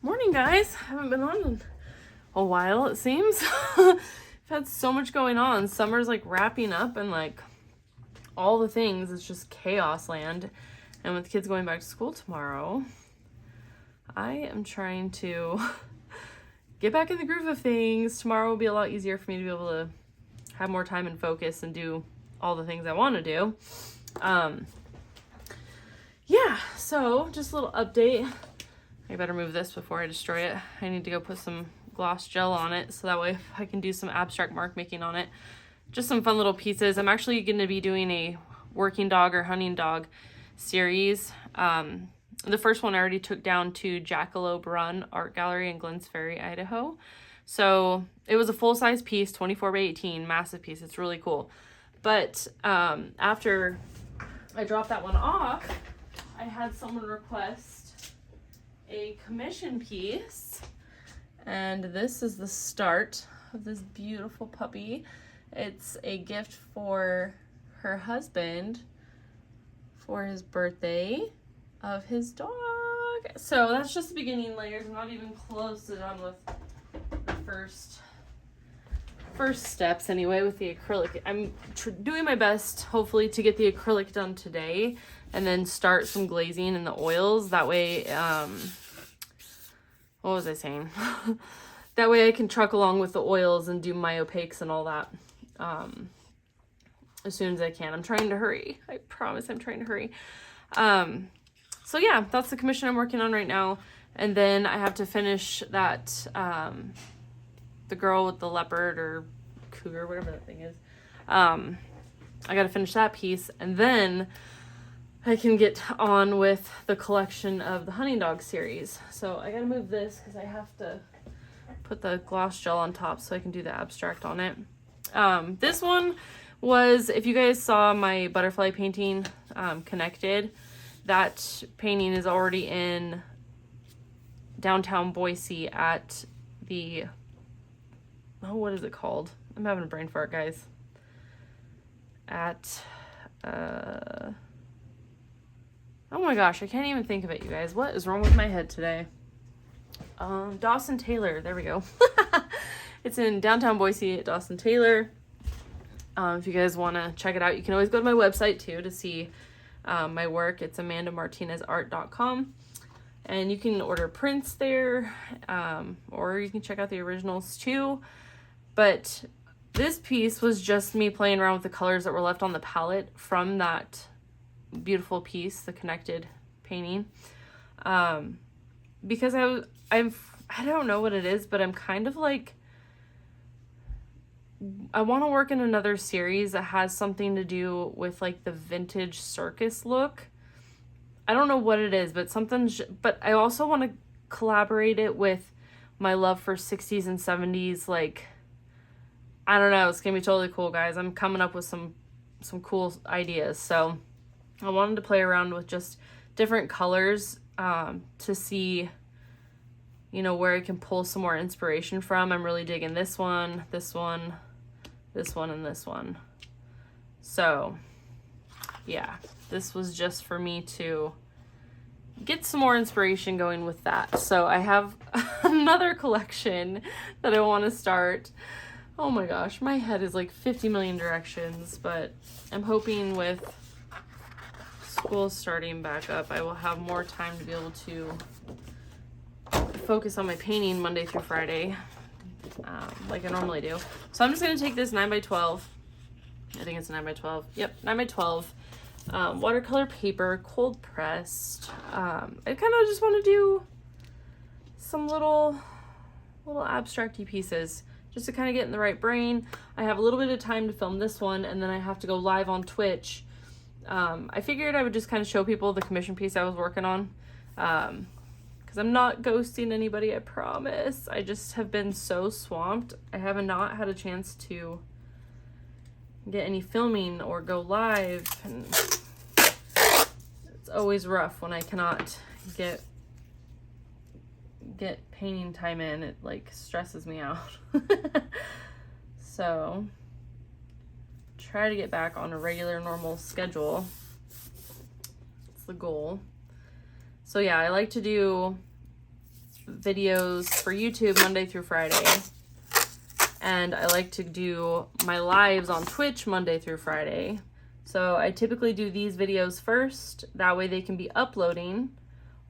Morning, guys. Haven't been on in a while, it seems. I've had so much going on. Summer's like wrapping up and like all the things. It's just chaos land. And with kids going back to school tomorrow, I am trying to get back in the groove of things. Tomorrow will be a lot easier for me to be able to have more time and focus and do all the things I want to do. Yeah, so just a little update. I better move this before I destroy it. I need to go put some gloss gel on it so that way I can do some abstract mark making on it. Just some fun little pieces. I'm actually going to be doing a working dog or hunting dog series. The first one I already took down to Jackalope Run Art Gallery in Glens Ferry, Idaho. So it was a full-size piece, 24 by 18, massive piece. It's really cool. But after I dropped that one off, I had someone request a commission piece, and this is the start of this beautiful puppy. It's a gift for her husband for his birthday of his dog. So that's just the beginning layers. I'm not even close to done with the first steps anyway with the acrylic. I'm doing my best hopefully to get the acrylic done today and then start some glazing in the oils. That way, what was I saying? That way I can truck along with the oils and do my opaques and all that as soon as I can. I'm trying to hurry. I promise I'm trying to hurry. So yeah, that's the commission I'm working on right now. And then I have to finish that, the girl with the leopard or cougar, whatever that thing is. I got to finish that piece, and then I can get on with the collection of the hunting dog series. So I got to move this because I have to put the gloss gel on top so I can do the abstract on it. This one was, if you guys saw my butterfly painting, Connected, that painting is already in downtown Boise at the, oh, what is it called? I'm having a brain fart, guys. At, oh my gosh, I can't even think of it, you guys. What is wrong with my head today? Dawson Taylor, there we go. It's in downtown Boise at Dawson Taylor. If you guys want to check it out, you can always go to my website too to see my work. It's amandamartinezart.com. And you can order prints there, or you can check out the originals too. But this piece was just me playing around with the colors that were left on the palette from that beautiful piece, the Connected painting. Because I don't know what it is, but I'm kind of like, I want to work in another series that has something to do with like the vintage circus look. I don't know what it is, but but I also want to collaborate it with my love for 60s and 70s. Like, I don't know. It's going to be totally cool, guys. I'm coming up with some cool ideas. So I wanted to play around with just different colors to see, you know, where I can pull some more inspiration from. I'm really digging this one, this one, this one, and this one. So yeah, this was just for me to get some more inspiration going with that. So I have another collection that I want to start. Oh my gosh, my head is like 50 million directions, but I'm hoping with school starting back up, I will have more time to be able to focus on my painting Monday through Friday, like I normally do. So I'm just going to take this 9x12. I think it's 9x12. Yep, 9x12. Watercolor paper, cold pressed. I kind of just want to do some little abstract-y pieces just to kind of get in the right brain. I have a little bit of time to film this one, and then I have to go live on Twitch. I figured I would just kind of show people the commission piece I was working on, because I'm not ghosting anybody, I promise. I just have been so swamped. I have not had a chance to get any filming or go live, and it's always rough when I cannot get painting time in. It like stresses me out. So try to get back on a regular normal schedule. It's the goal. So yeah, I like to do videos for YouTube Monday through Friday. And I like to do my lives on Twitch Monday through Friday. So I typically do these videos first. That way they can be uploading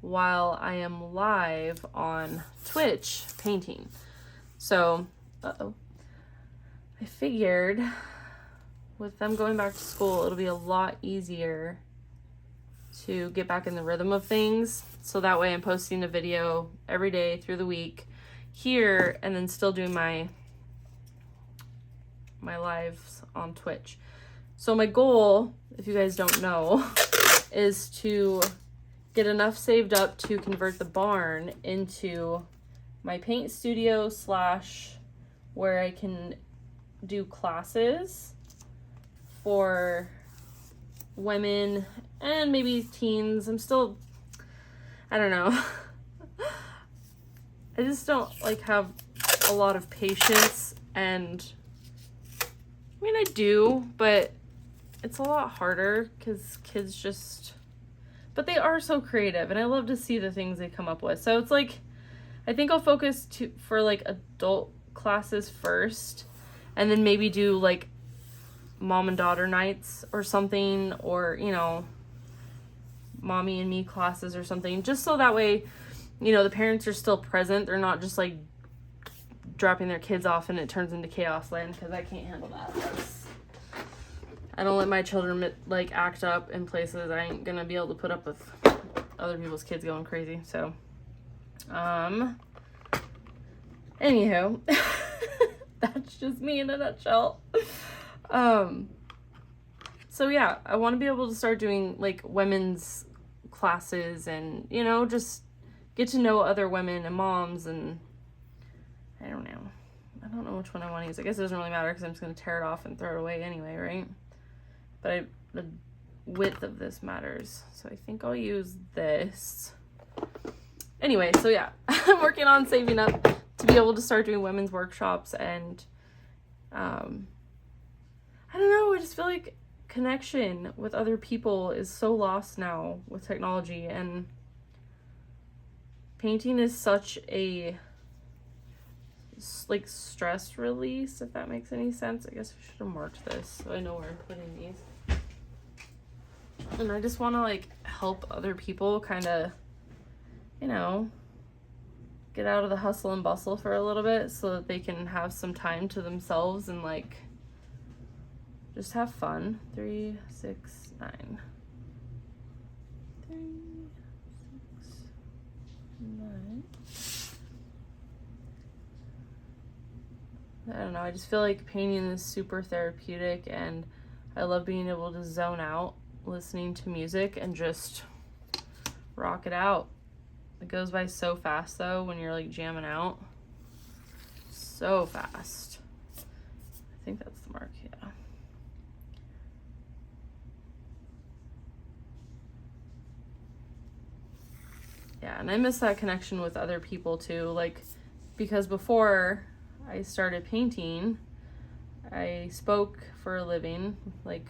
while I am live on Twitch painting. So, I figured with them going back to school, it'll be a lot easier to get back in the rhythm of things. So that way I'm posting a video every day through the week here and then still doing my lives on Twitch. So my goal, if you guys don't know, is to get enough saved up to convert the barn into my paint studio / where I can do classes for women and maybe teens. I don't know. I just don't like have a lot of patience, and I mean I do, but it's a lot harder because kids but they are so creative and I love to see the things they come up with. So it's like, I think I'll focus for like adult classes first and then maybe do like mom and daughter nights or something, or, you know, mommy and me classes or something, just so that way, you know, the parents are still present. They're not just like dropping their kids off and it turns into chaos land, because I can't handle that. I don't let my children like act up in places I ain't gonna be able to put up with other people's kids going crazy. So, anywho, that's just me in a nutshell. So yeah, I want to be able to start doing like women's classes and, you know, just get to know other women and moms, and I don't know which one I want to use. I guess it doesn't really matter because I'm just going to tear it off and throw it away anyway, right? But the width of this matters. So I think I'll use this. Anyway, so yeah, I'm working on saving up to be able to start doing women's workshops, and I don't know, I just feel like connection with other people is so lost now with technology, and painting is such a like stress release, if that makes any sense. I guess I should have marked this so I know where I'm putting these. And I just want to like help other people kind of, you know, get out of the hustle and bustle for a little bit so that they can have some time to themselves and like just have fun. 3, 6, 9. 3, 6, 9. I don't know, I just feel like painting is super therapeutic, and I love being able to zone out listening to music and just rock it out. It goes by so fast though when you're like jamming out. So fast. I think that's the mark, yeah. Yeah, and I miss that connection with other people too, like, because before I started painting, I spoke for a living, like,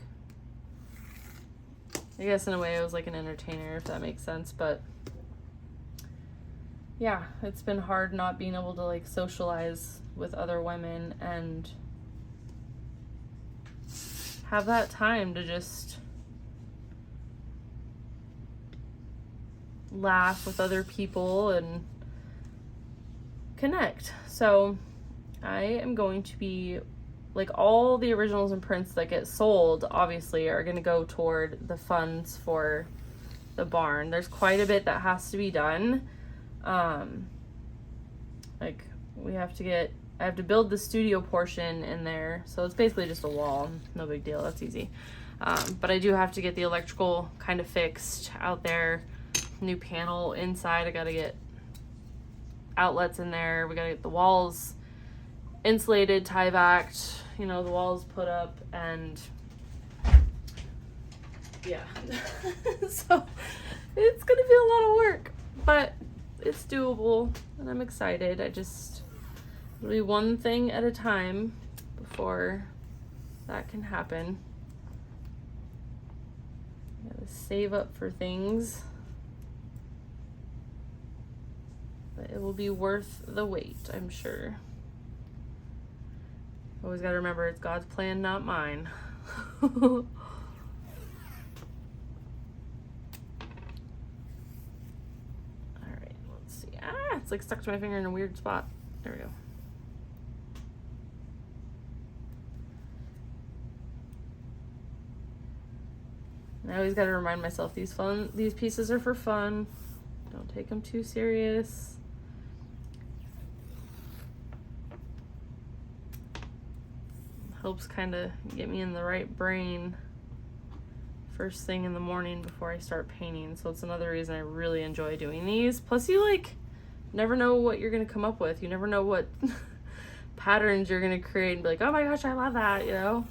I guess in a way I was like an entertainer, if that makes sense, but yeah, it's been hard not being able to like socialize with other women and have that time to just laugh with other people and connect. So I am going to be like, all the originals and prints that get sold obviously are going to go toward the funds for the barn. There's quite a bit that has to be done. Like I have to build the studio portion in there, so it's basically just a wall, no big deal, that's easy. But I do have to get the electrical kind of fixed out there, new panel inside, I gotta get outlets in there, we gotta get the walls insulated, tie-backed, you know, the walls put up, and yeah. So it's gonna be a lot of work, but it's doable, and I'm excited. It'll be one thing at a time before that can happen. Gotta save up for things. But it will be worth the wait, I'm sure. Always gotta remember, it's God's plan, not mine. Alright, let's see. Ah, it's like stuck to my finger in a weird spot. There we go. And I always gotta remind myself, these pieces are for fun. Don't take them too serious. Helps kind of get me in the right brain first thing in the morning before I start painting. So it's another reason I really enjoy doing these. Plus you like never know what you're gonna come up with. You never know what patterns you're gonna create and be like, oh my gosh, I love that, you know?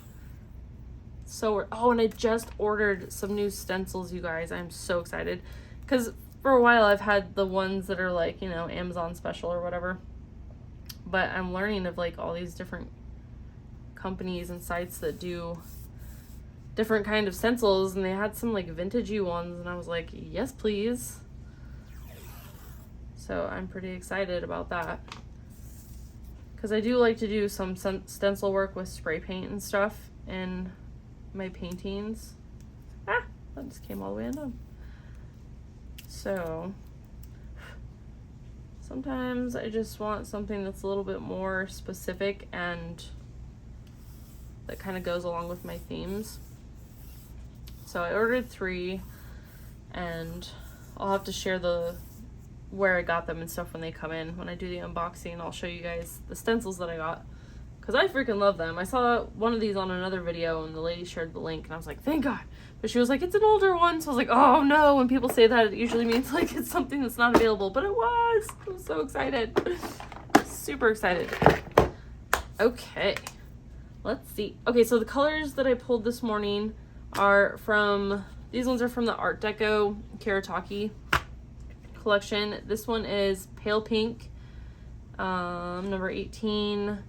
So, oh, and I just ordered some new stencils, you guys. I'm so excited. Because for a while I've had the ones that are like, you know, Amazon special or whatever. But I'm learning of like all these different companies and sites that do different kind of stencils, and they had some like vintagey ones, and I was like, yes please. So I'm pretty excited about that, because I do like to do some stencil work with spray paint and stuff in my paintings. Ah, that just came all the way undone. So sometimes I just want something that's a little bit more specific and that kind of goes along with my themes. So I ordered 3, and I'll have to share where I got them and stuff when they come in. When I do the unboxing, I'll show you guys the stencils that I got, because I freaking love them. I saw one of these on another video and the lady shared the link, and I was like, thank God. But she was like, it's an older one. So I was like, oh no. When people say that, it usually means like it's something that's not available, but it was. I was so excited. Super excited. Okay. Let's see. Okay, so the colors that I pulled this morning are from, these ones are from the Art Deco Karataki collection. This one is Pale Pink, number 18,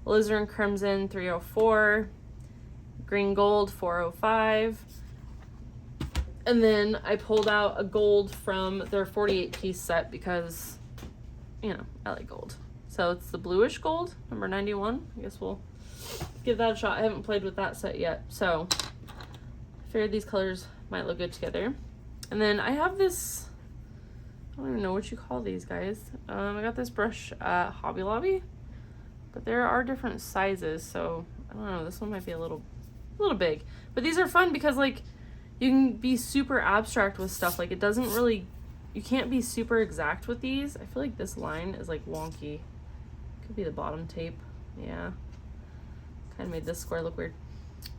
Alizarin Crimson 304, Green Gold 405, and then I pulled out a gold from their 48-piece set because, you know, I like gold. So it's the bluish gold, number 91. I guess we'll give that a shot. I haven't played with that set yet, so I figured these colors might look good together. And then I have this, I don't even know what you call these guys. I got this brush at Hobby Lobby, but there are different sizes, so I don't know, this one might be a little big. But these are fun because like you can be super abstract with stuff. Like it doesn't really, you can't be super exact with these. I feel like this line is like wonky. Could be the bottom tape. Yeah. Kind of made this square look weird.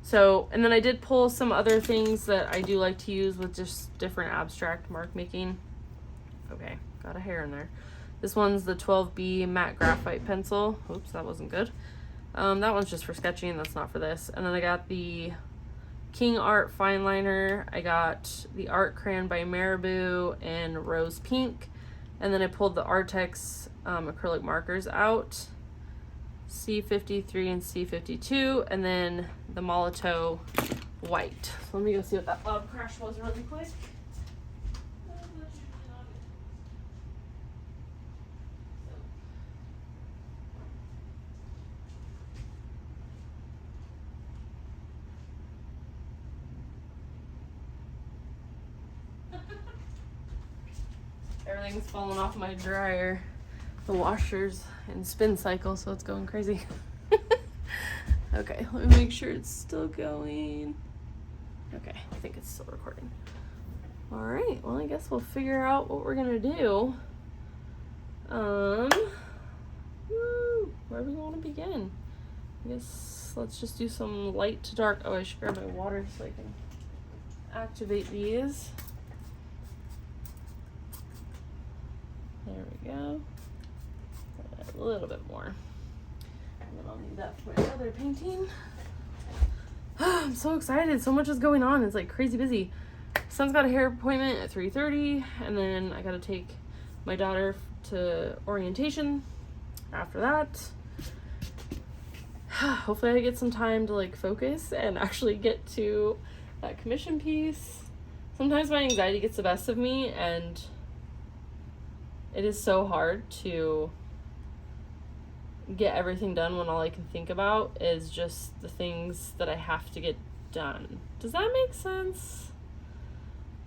So, and then I did pull some other things that I do like to use with just different abstract mark making. Okay, got a hair in there. This one's the 12B matte graphite pencil. Oops, that wasn't good. That one's just for sketching, that's not for this. And then I got the King Art fine liner. I got the Art Crayon by Marabou in Rose Pink. And then I pulled the Artex acrylic markers out. C53 and C52, and then the Molotow white. So let me go see what that loud crash was really quick. Everything's falling off my dryer. The washer's in spin cycle, so it's going crazy. Okay, let me make sure it's still going. Okay, I think it's still recording. All right, well, I guess we'll figure out what we're gonna do. Where do we want to begin? I guess let's just do some light to dark. Oh, I should grab my water so I can activate these. There we go. A little bit more. And then I'll need that for my other painting. I'm so excited. So much is going on. It's like crazy busy. Son's got a hair appointment at 3:30, and then I gotta take my daughter to orientation after that. Hopefully I get some time to like focus and actually get to that commission piece. Sometimes my anxiety gets the best of me, and It is so hard to get everything done when all I can think about is just the things that I have to get done. Does that make sense?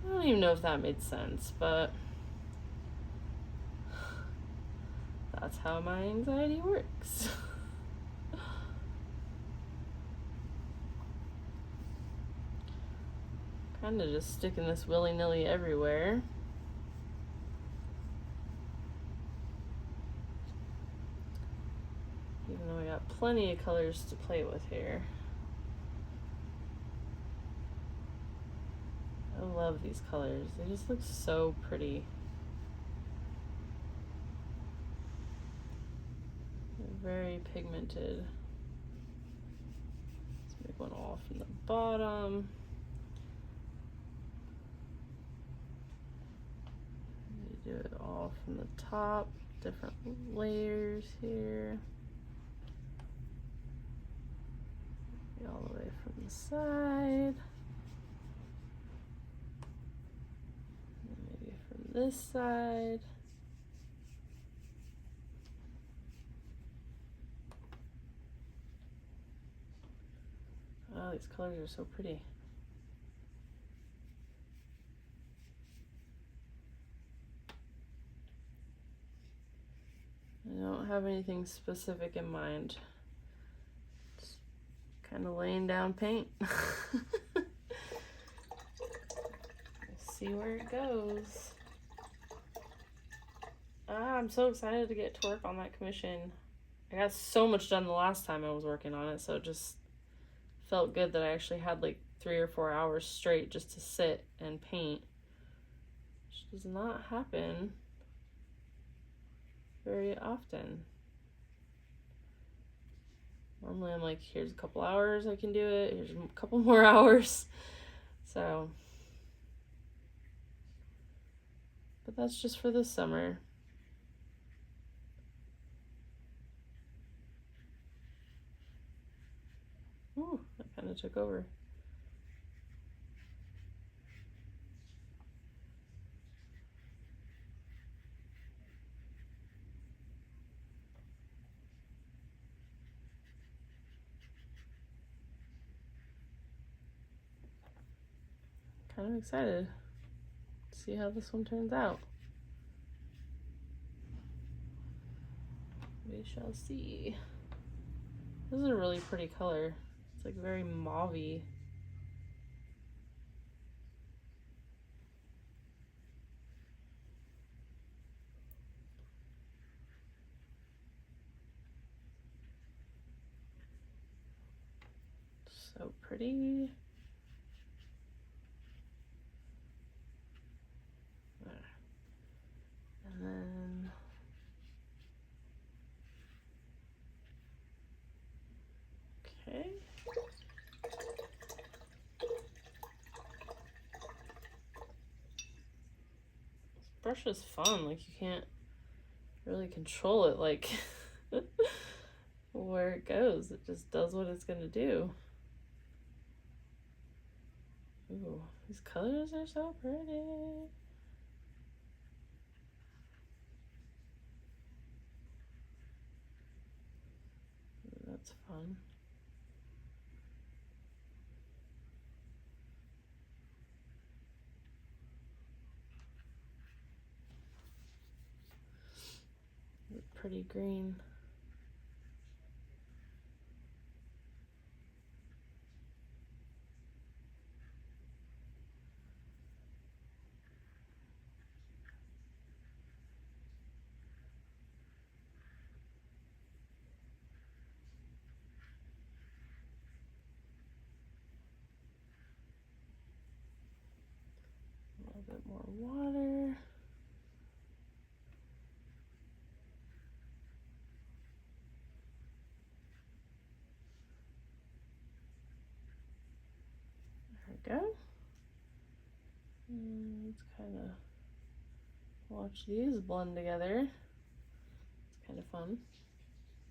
I don't even know if that made sense, but that's how my anxiety works. Kind of just sticking this willy-nilly everywhere. Even though we got plenty of colors to play with here. I love these colors. They just look so pretty. They're very pigmented. Let's make one all from the bottom. Do it all from the top, different layers here. All the way from the side. And maybe from this side. Oh, these colors are so pretty. I don't have anything specific in mind. Just kind of laying down paint. See where it goes. I'm so excited to get to work on that commission. I got so much done the last time I was working on it, so it just felt good that I actually had like 3 or 4 hours straight just to sit and paint, which does not happen very often. Normally I'm like, here's a couple hours I can do it, here's a couple more hours. So, but that's just for this summer. Ooh, that kind of took over. Kind of excited to see how this one turns out. We shall see. This is a really pretty color. It's like very mauve-y. So pretty. And then okay. This brush is fun. Like you can't really control it like where it goes. It just does what it's gonna do. Ooh, these colors are so pretty. That's fun. Pretty green. A little bit more water. There we go. Let's kind of watch these blend together. It's kind of fun.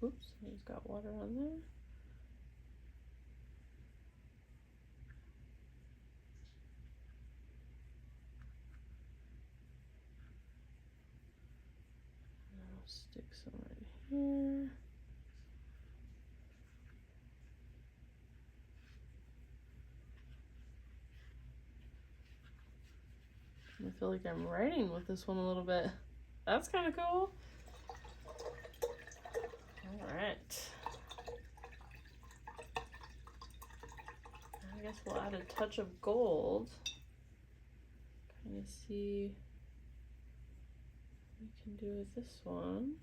Oops, I just got water on there. Stick some right here. I feel like I'm writing with this one a little bit. That's kind of cool. All right. I guess we'll add a touch of gold. Kind of see what we can do with this one.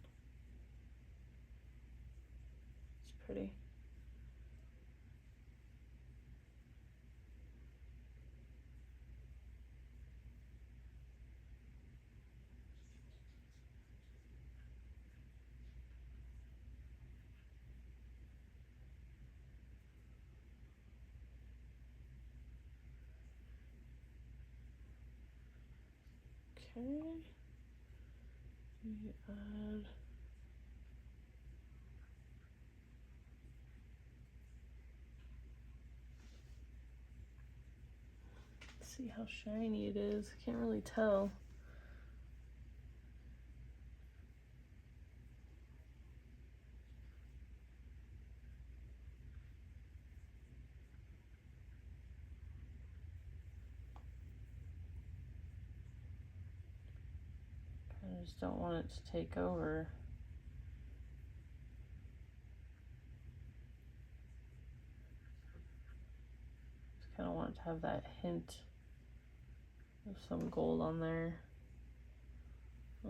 It's pretty. Okay. We add see how shiny it is. I can't really tell. I just don't want it to take over. Just kind of want it to have that hint of some gold on there. I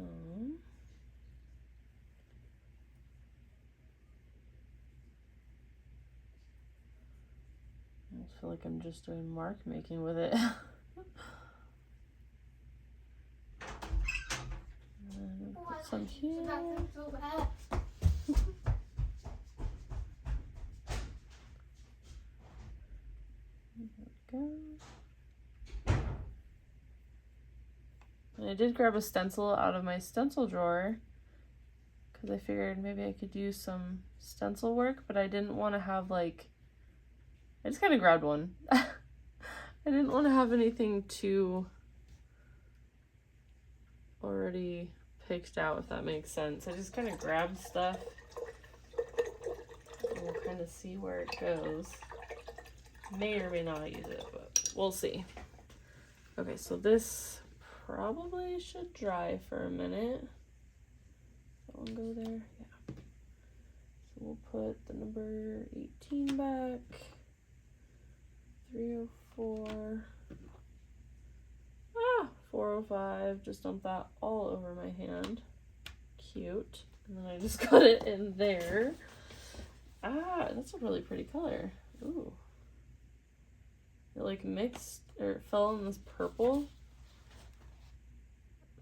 almost feel like I'm just doing mark making with it. And put some here. There we go. And I did grab a stencil out of my stencil drawer because I figured maybe I could do some stencil work, but I didn't want to have like, I just kind of grabbed one. I didn't want to have anything too already picked out, if that makes sense. I just kind of grabbed stuff and we'll kind of see where it goes. May or may not use it, but we'll see. Okay, so this probably should dry for a minute. That one go there? Yeah. So we'll put the number 18 back. 304. 405. Just dump that all over my hand. Cute. And then I just got it in there. That's a really pretty color. Ooh. It like mixed, or it fell in this purple.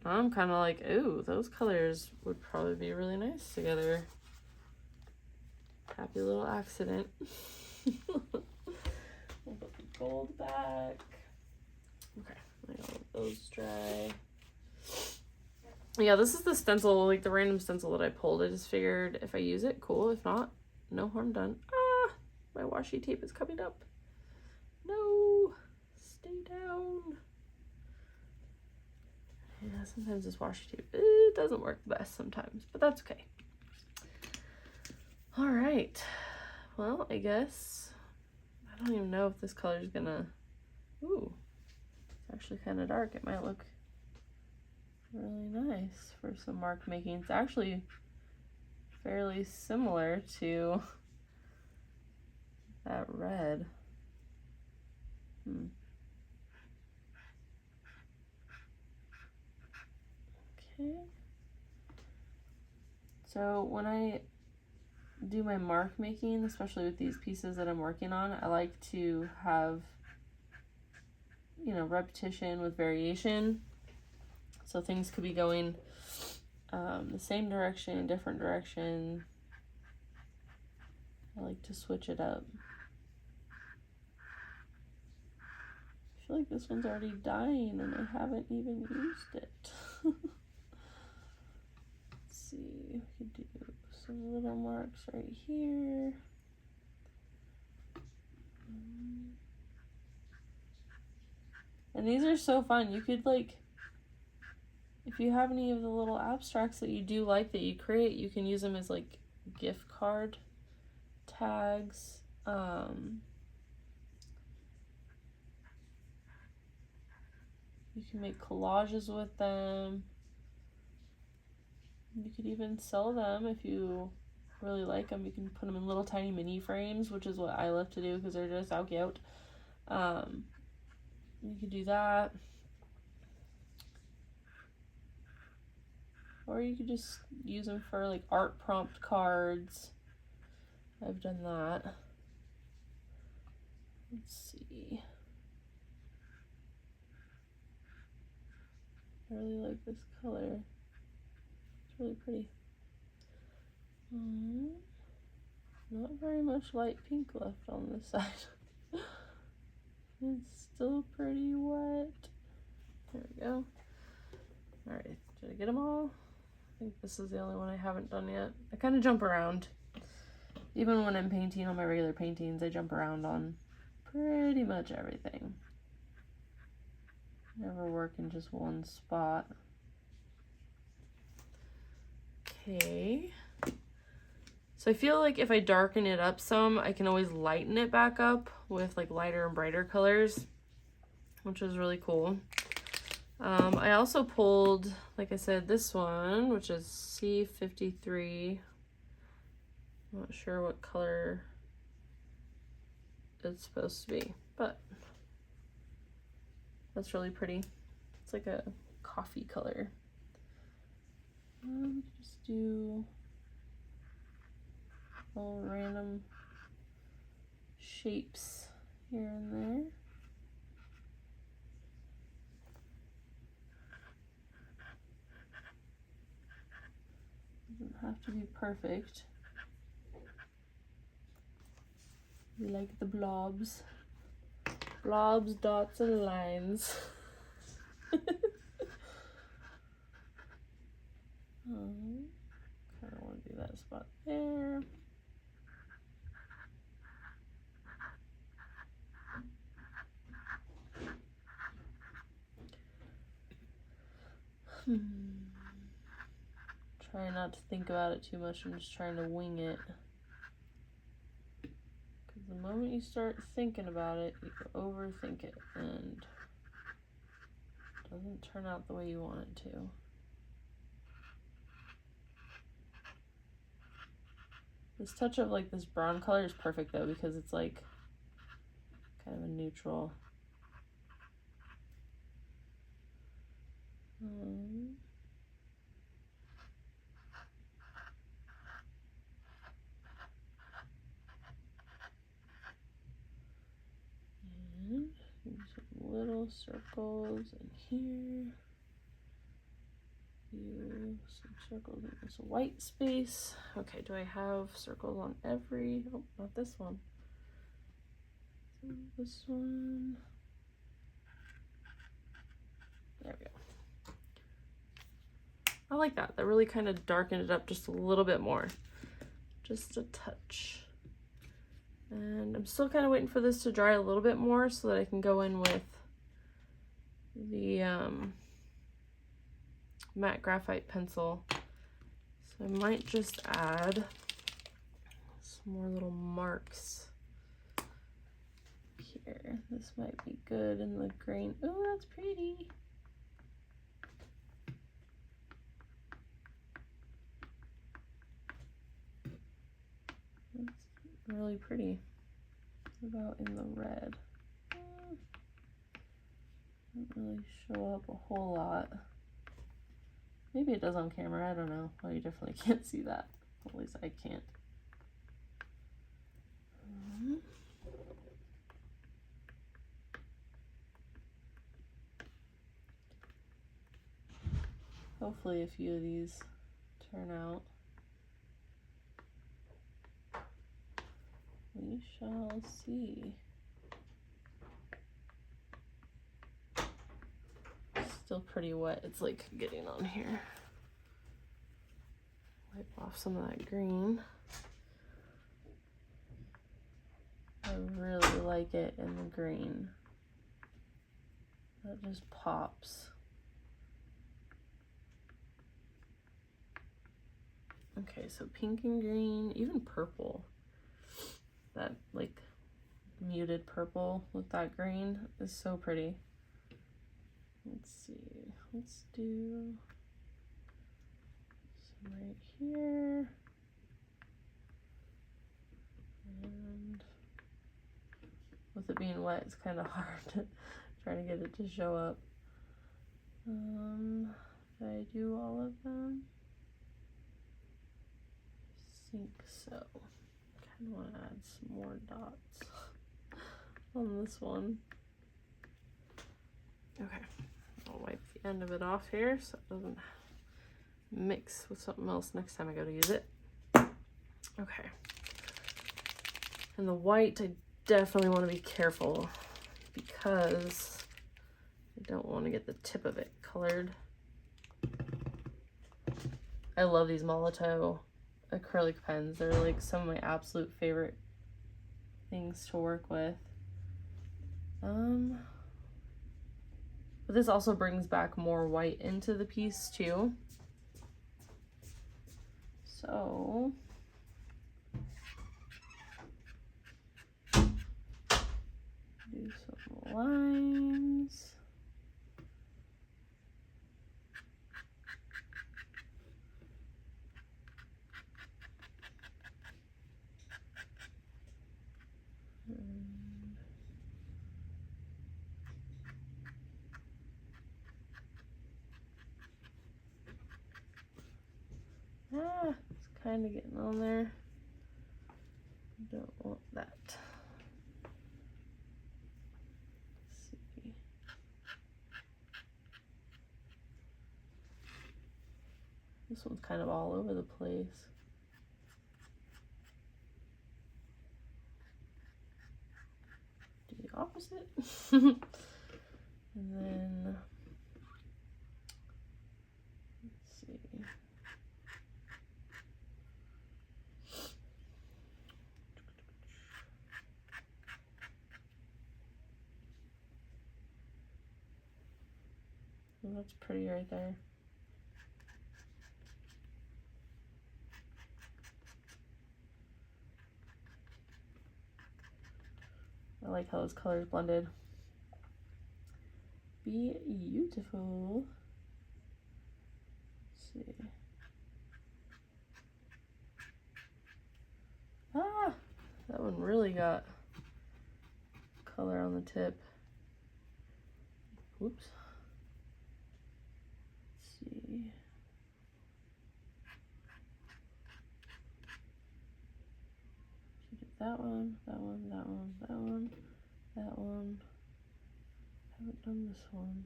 I'm kind of like, ooh, those colors would probably be really nice together. Happy little accident. We'll put the gold back. Okay, I got those dry. Yeah, this is the stencil, like the random stencil that I pulled. I just figured if I use it, cool. If not, no harm done. My washi tape is coming up. No, stay down. Yeah, sometimes this washi tape, it doesn't work the best sometimes, but that's okay. All right. Well, I guess, I don't even know if this color is gonna, ooh, it's actually kind of dark. It might look really nice for some mark making. It's actually fairly similar to that red. Okay. So when I do my mark making, especially with these pieces that I'm working on, I like to have, you know, repetition with variation. So things could be going the same direction, different direction. I like to switch it up. I feel like this one's already dying and I haven't even used it. Let's see, we could do some little marks right here. And these are so fun. You could like if you have any of the little abstracts that you do like that you create, you can use them as like gift card tags. You can make collages with them. You could even sell them if you really like them. You can put them in little tiny mini frames, which is what I love to do because they're just so cute. You could do that. Or you could just use them for like art prompt cards. I've done that. Let's see. I really like this color. It's really pretty. Not very much light pink left on this side. It's still pretty wet. There we go. Alright, did I get them all? I think this is the only one I haven't done yet. I kind of jump around. Even when I'm painting on my regular paintings, I jump around on pretty much everything. Never work in just one spot. Okay. So I feel like if I darken it up some, I can always lighten it back up with like lighter and brighter colors, which is really cool. I also pulled, like I said, this one, which is C53. I'm not sure what color it's supposed to be, but that's really pretty. It's like a coffee color. Just do all random shapes here and there. Doesn't have to be perfect. We like the blobs. Blobs, dots, and lines. Kind of want to do that spot there. Try not to think about it too much. I'm just trying to wing it. Because the moment you start thinking about it, you can overthink it and it doesn't turn out the way you want it to. This touch of like this brown color is perfect though because it's like kind of a neutral. And some little circles in here. Some circles in this white space. Okay, do I have circles on every? Oh, not this one. So this one. There we go. I like that. That really kind of darkened it up just a little bit more. Just a touch. And I'm still kind of waiting for this to dry a little bit more so that I can go in with the matte graphite pencil. So I might just add some more little marks here. This might be good in the green. Oh, that's pretty. That's really pretty. What about in the red? Doesn't really show up a whole lot. Maybe it does on camera, I don't know. Well, you definitely can't see that. At least I can't. Hopefully a few of these turn out. We shall see. Still pretty wet. It's like getting on here. Wipe off some of that green. I really like it in the green. That just pops. Okay, so pink and green, even purple. That like muted purple with that green is so pretty. Let's see, let's do some right here. And with it being wet, it's kind of hard to try to get it to show up. Did I do all of them? I think so. Kind of want to add some more dots on this one. Okay, I'll wipe the end of it off here so it doesn't mix with something else next time I go to use it. Okay. And the white, I definitely want to be careful because I don't want to get the tip of it colored. I love these Molotow acrylic pens. They're like some of my absolute favorite things to work with. But this also brings back more white into the piece too. So do some lines. It's kind of getting on there. Don't want that. Let's see. This one's kind of all over the place. Do the opposite. And then, let's see. Oh, that's pretty right there. I like how those colors blended. Beautiful. Let's see. That one really got color on the tip. Whoops. Let's see. That one, that one, that one, that one, that one. I haven't done this one.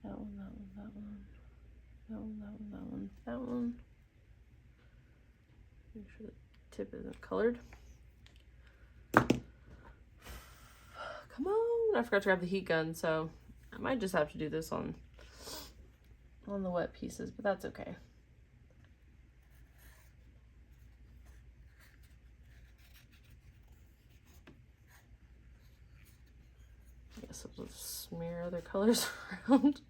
That one, that one, that one. That one, that one, that one, that one. Make sure the tip isn't colored. Come on! I forgot to grab the heat gun, so I might just have to do this on the wet pieces, but that's okay. I guess I'll just smear other colors around.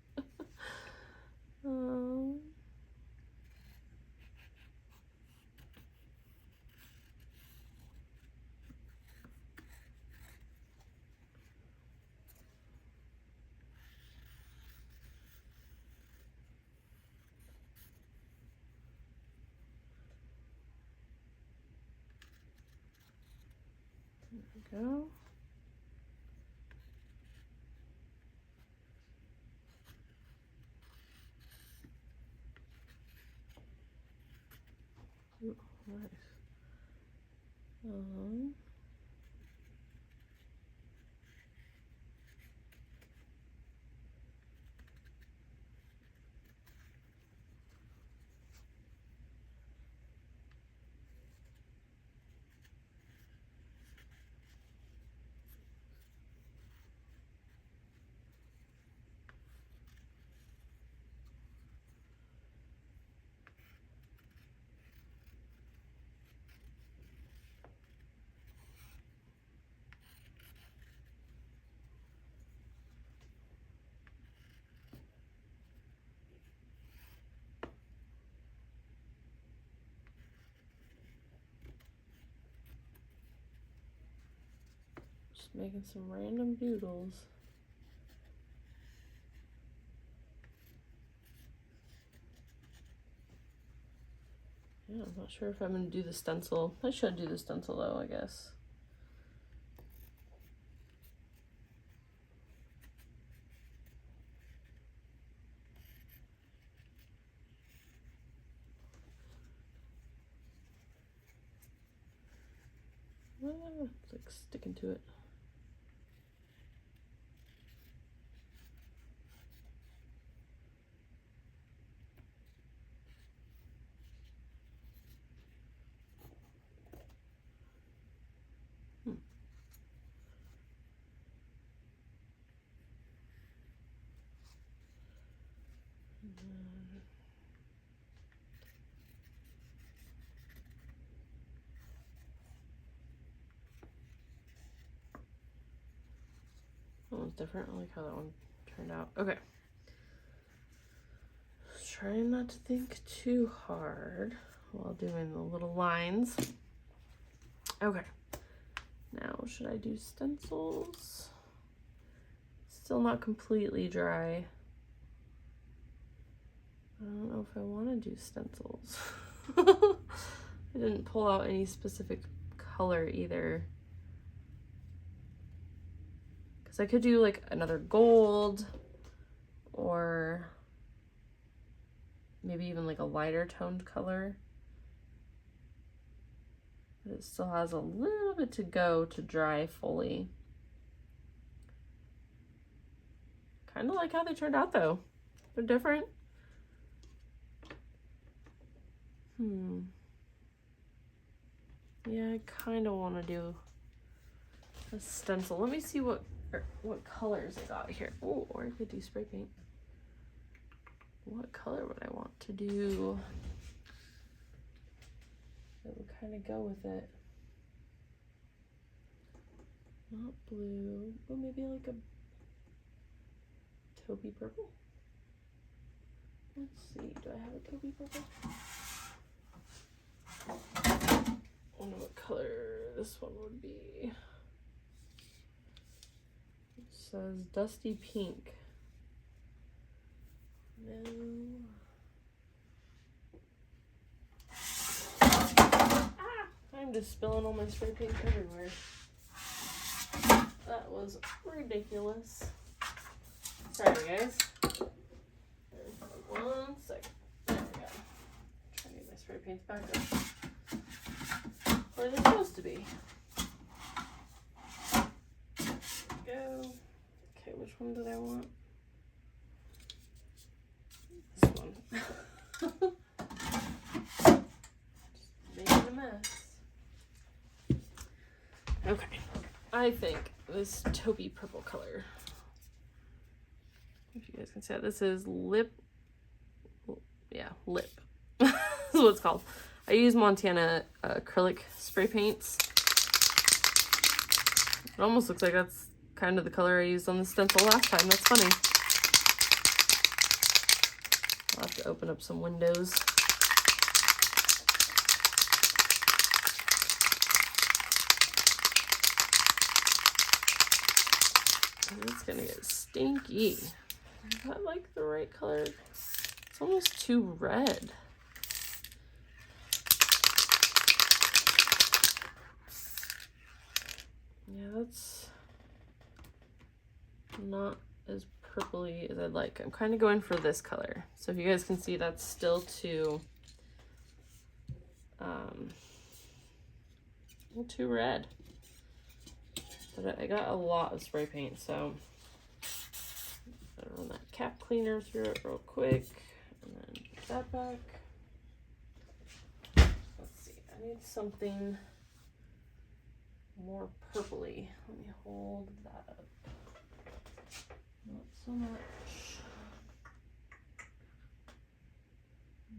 There we go. Ooh, nice. Just making some random doodles. Yeah, I'm not sure if I'm going to do the stencil. I should do the stencil though, I guess. It's like sticking to it. That one's different. I like how that one turned out. Okay. Trying not to think too hard while doing the little lines. Okay. Now, should I do stencils? Still not completely dry. I don't know if I want to do stencils. I didn't pull out any specific color either. Because I could do like another gold or maybe even like a lighter toned color. But it still has a little bit to go to dry fully. Kind of like how they turned out though. They're different. Yeah, I kind of want to do a stencil. Let me see what colors I got here. Oh, or I could do spray paint. What color would I want to do that would kind of go with it? Not blue. Oh, maybe like a taupey purple? Let's see, do I have a taupey purple? I wonder what color this one would be. It says dusty pink. No. I'm just spilling all my spray paint everywhere. That was ridiculous. Sorry, guys. One second. There we go. Trying to get my spray paints back up where they're supposed to be. Go. Okay, which one did I want? This one. Just making a mess. Okay. I think this taupey purple color, if you guys can see it, this is lip. Yeah, lip. This is what it's called. I use Montana acrylic spray paints. It almost looks like that's kind of the color I used on the stencil last time. That's funny. I'll have to open up some windows. It's gonna get stinky. Is that like the right color? It's almost too red. Yeah, that's not as purpley as I'd like. I'm kind of going for this color. So if you guys can see, that's still too a little too red. But I got a lot of spray paint, so I'll run that cap cleaner through it real quick, and then put that back. Let's see, I need something more purpley. Let me hold that up. Not so much.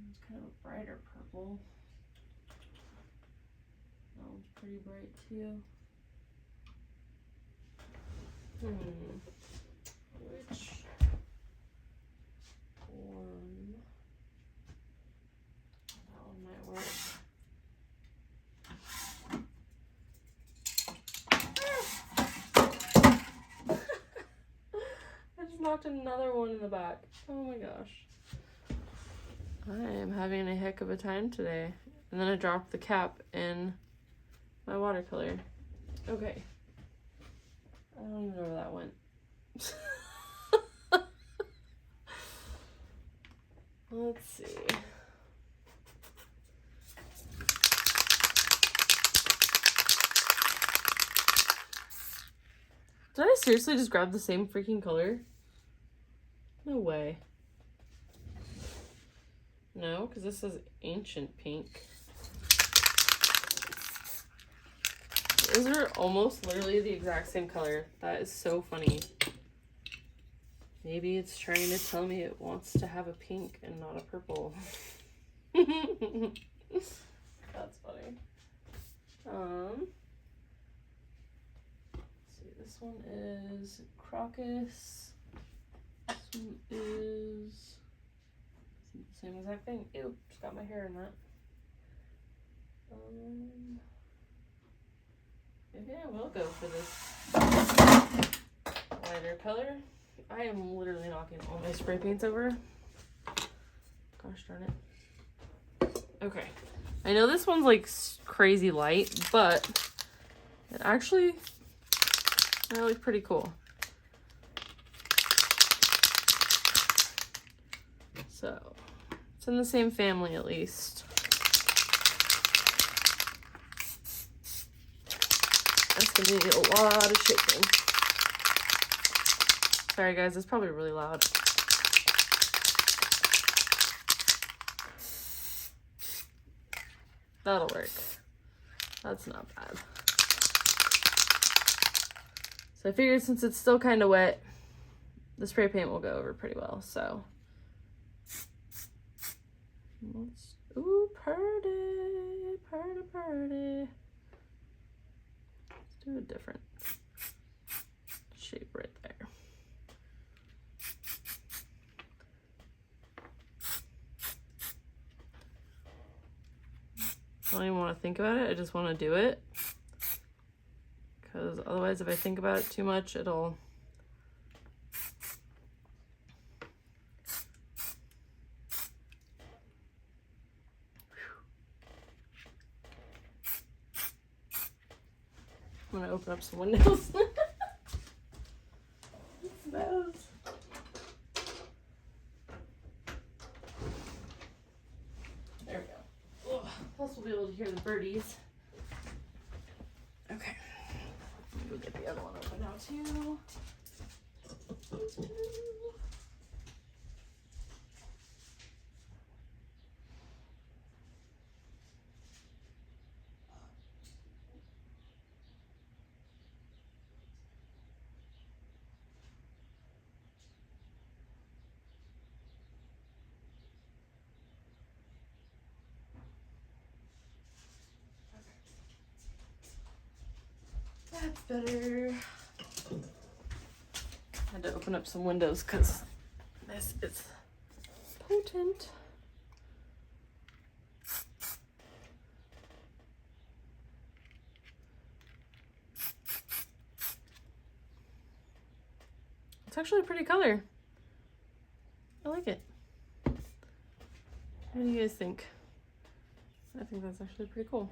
It's kind of a brighter purple. That one's pretty bright too. Which one? That one might work. another one in the back. Oh my gosh. I am having a heck of a time today. And then I dropped the cap in my watercolor. Okay. I don't even know where that went. Let's see. Did I seriously just grab the same freaking color? No way. No, because this says ancient pink. Those are almost literally the exact same color. That is so funny. Maybe it's trying to tell me it wants to have a pink and not a purple. That's funny. Let's see, this one is Crocus. This one is the same exact thing. Ew, just got my hair in that. Maybe I will go for this lighter color. I am literally knocking all my spray paints over. Gosh darn it. Okay. I know this one's like crazy light, but it actually looks pretty cool. So, it's in the same family at least. That's gonna need a lot of shaking. Sorry guys, it's probably really loud. That'll work. That's not bad. So I figured since it's still kind of wet, the spray paint will go over pretty well, so. Ooh, purdy, purdy, purdy. Let's do a different shape right there. I don't even want to think about it. I just want to do it. Because otherwise, if I think about it too much, it'll... I'm going to open up some windows. Smells. There we go. Ugh. Plus we'll be able to hear the birdies. Okay. We'll get the other one open now too. That's better. I had to open up some windows because this is potent. It's actually a pretty color. I like it. What do you guys think? I think that's actually pretty cool.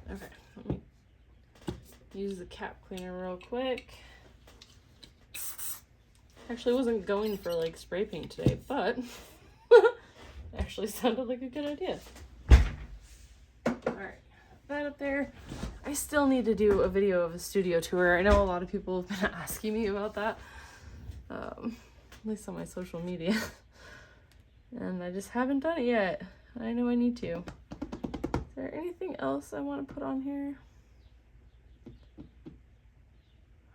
Okay, let me use the cap cleaner real quick. Actually wasn't going for like spray paint today, but actually sounded like a good idea. Alright, that up there. I still need to do a video of a studio tour. I know a lot of people have been asking me about that. At least on my social media. And I just haven't done it yet. I know I need to. Is there anything else I want to put on here?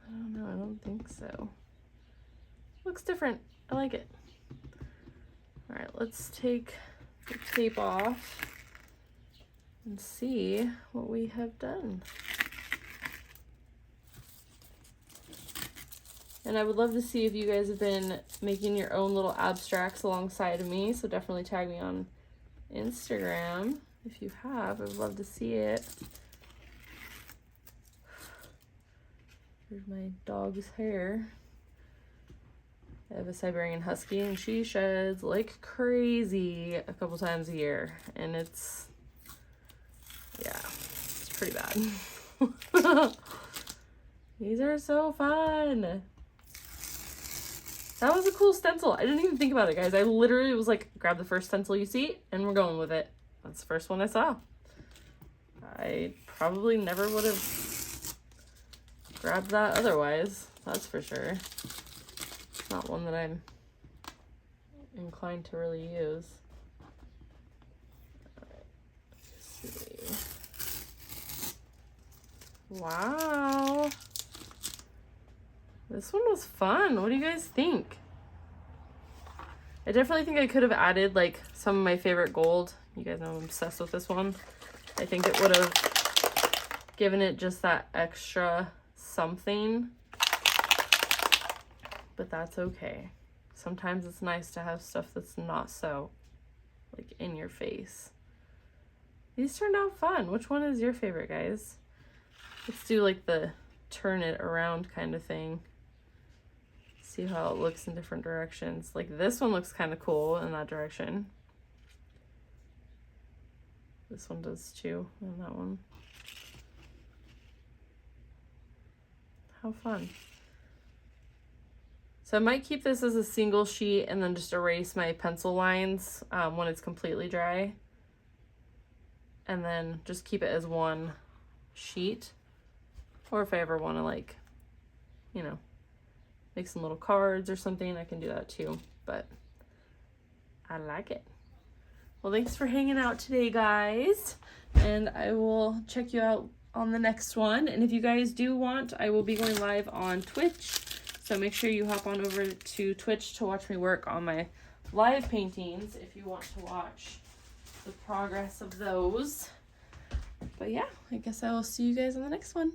I don't know, I don't think so. Looks different. I like it. All right, let's take the tape off and see what we have done. And I would love to see if you guys have been making your own little abstracts alongside of me, so definitely tag me on Instagram if you have. I would love to see it. Here's my dog's hair. I have a Siberian Husky and she sheds like crazy a couple times a year. And it's, yeah, it's pretty bad. These are so fun. That was a cool stencil. I didn't even think about it, guys. I literally was like, grab the first stencil you see and we're going with it. That's the first one I saw. I probably never would have grabbed that otherwise. That's for sure. It's not one that I'm inclined to really use. All right, let's see. Wow. This one was fun. What do you guys think? I definitely think I could have added like some of my favorite gold. You guys know I'm obsessed with this one. I think it would have given it just that extra something. But that's okay. Sometimes it's nice to have stuff that's not so like in your face. These turned out fun. Which one is your favorite, guys? Let's do like the turn it around kind of thing. See how it looks in different directions. Like this one looks kind of cool in that direction. This one does too, and that one. How fun. So I might keep this as a single sheet and then just erase my pencil lines when it's completely dry. And then just keep it as one sheet. Or if I ever want to like, you know, make some little cards or something, I can do that too. But I like it. Well, thanks for hanging out today, guys. And I will check you out on the next one. And if you guys do want, I will be going live on Twitch. So make sure you hop on over to Twitch to watch me work on my live paintings if you want to watch the progress of those. But yeah, I guess I will see you guys on the next one.